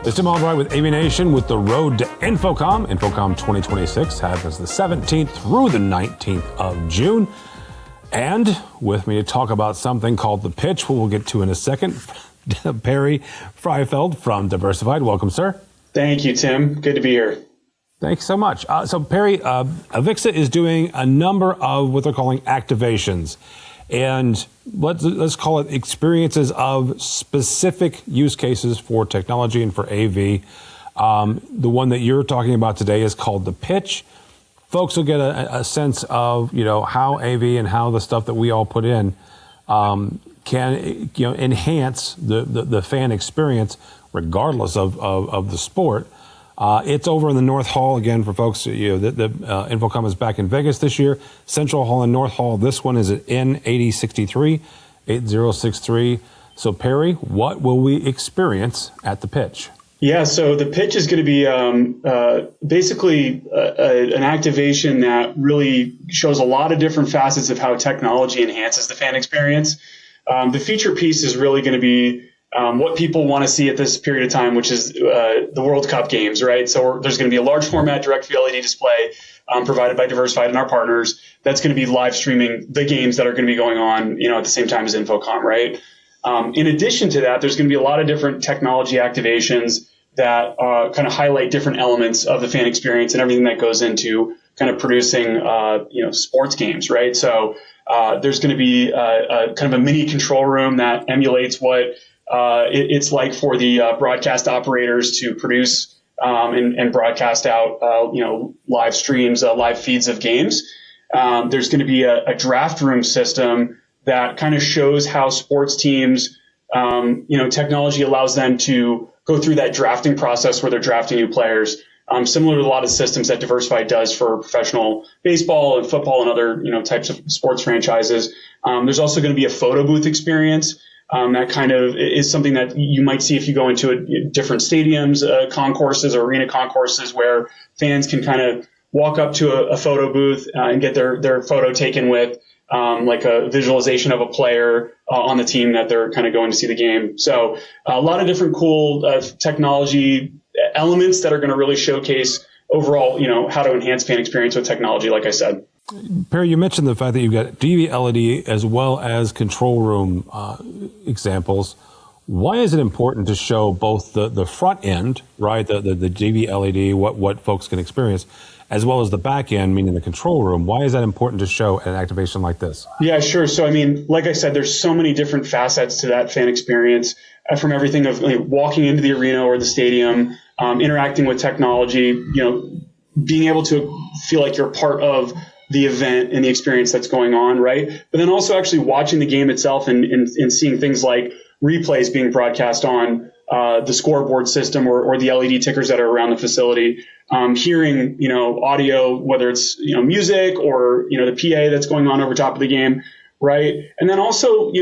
It's Tim Albright with AVNation with the road to InfoComm. InfoComm 2026 happens the 17th through the 19th of June. And with me to talk about something called The Pitch, who we'll get to in a second, Perry Freifeld from Diversified. Welcome, sir. Thank you, Tim. Good to be here. Thanks so much. So Perry, Avixa is doing a number of what they're calling activations. And let's call it experiences of specific use cases for technology and for AV. The one that you're talking about today is called The Pitch. Folks will get a sense of, how AV and how the stuff that we all put in can, enhance the fan experience regardless of the sport. It's over in the North Hall again for folks. The InfoComm is back in Vegas this year. Central Hall and North Hall. This one is at N8063, 8063. So Perry, what will we experience at The Pitch? Yeah, so The Pitch is going to be basically an activation that really shows a lot of different facets of how technology enhances the fan experience. The feature piece is really going to be what people want to see at this period of time, which is the World Cup games, right? So there's going to be a large format direct view LED display provided by Diversified and our partners. That's going to be live streaming the games that are going to be going on, at the same time as InfoComm, right? In addition to that, there's going to be a lot of different technology activations that kind of highlight different elements of the fan experience and everything that goes into kind of producing, sports games, right? So there's going to be kind of a mini control room that emulates what it's like for the broadcast operators to produce and broadcast out, live streams, live feeds of games. There's going to be a draft room system that kind of shows how sports teams, technology allows them to go through that drafting process where they're drafting new players, similar to a lot of systems that Diversified does for professional baseball and football and other, types of sports franchises. There's also going to be a photo booth experience. That kind of is something that you might see if you go into different stadiums, concourses or arena concourses where fans can kind of walk up to a photo booth and get their photo taken with like a visualization of a player on the team that they're kind of going to see the game. So a lot of different cool technology elements that are going to really showcase overall, how to enhance fan experience with technology, like I said. Perry, you mentioned the fact that you've got DV LED as well as control room examples. Why is it important to show both the front end, right, the DV LED, what folks can experience, as well as the back end, meaning the control room? Why is that important to show at an activation like this? Yeah, sure. So, like I said, there's so many different facets to that fan experience, from everything of walking into the arena or the stadium, interacting with technology, being able to feel like you're part of the event and the experience that's going on, right? But then also actually watching the game itself and seeing things like replays being broadcast on the scoreboard system or the LED tickers that are around the facility, hearing, audio, whether it's, music or, the PA that's going on over top of the game, right? And then also,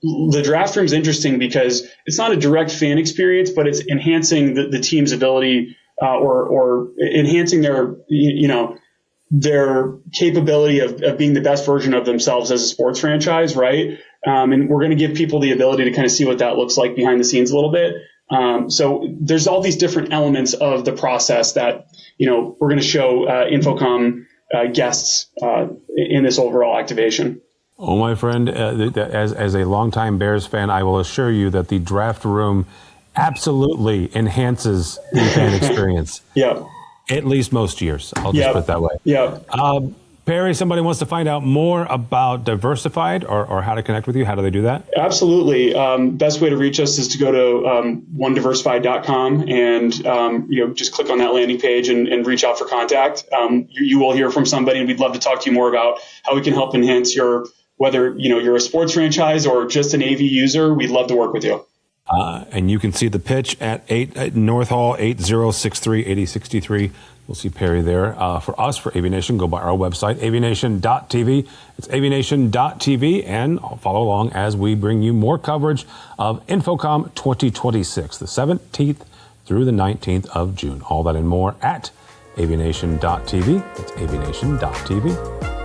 the draft room is interesting because it's not a direct fan experience, but it's enhancing the team's ability or enhancing their capability of being the best version of themselves as a sports franchise, right? And we're going to give people the ability to kind of see what that looks like behind the scenes a little bit. So there's all these different elements of the process that, we're going to show InfoComm guests in this overall activation. Oh, my friend, as a longtime Bears fan, I will assure you that the draft room absolutely enhances the fan experience. Yeah. At least most years. I'll just put it that way. Yeah. Perry, somebody wants to find out more about Diversified or how to connect with you. How do they do that? Absolutely. Best way to reach us is to go to onediversified.com and just click on that landing page and reach out for contact. You will hear from somebody, and we'd love to talk to you more about how we can help enhance whether you're a sports franchise or just an AV user. We'd love to work with you. And you can see The Pitch at North Hall, 8063, 8063. We'll see Perry there. For us, for AVNation, go by our website, avnation.tv. It's avnation.tv, and follow along as we bring you more coverage of InfoComm 2026, the 17th through the 19th of June. All that and more at avnation.tv. It's avnation.tv.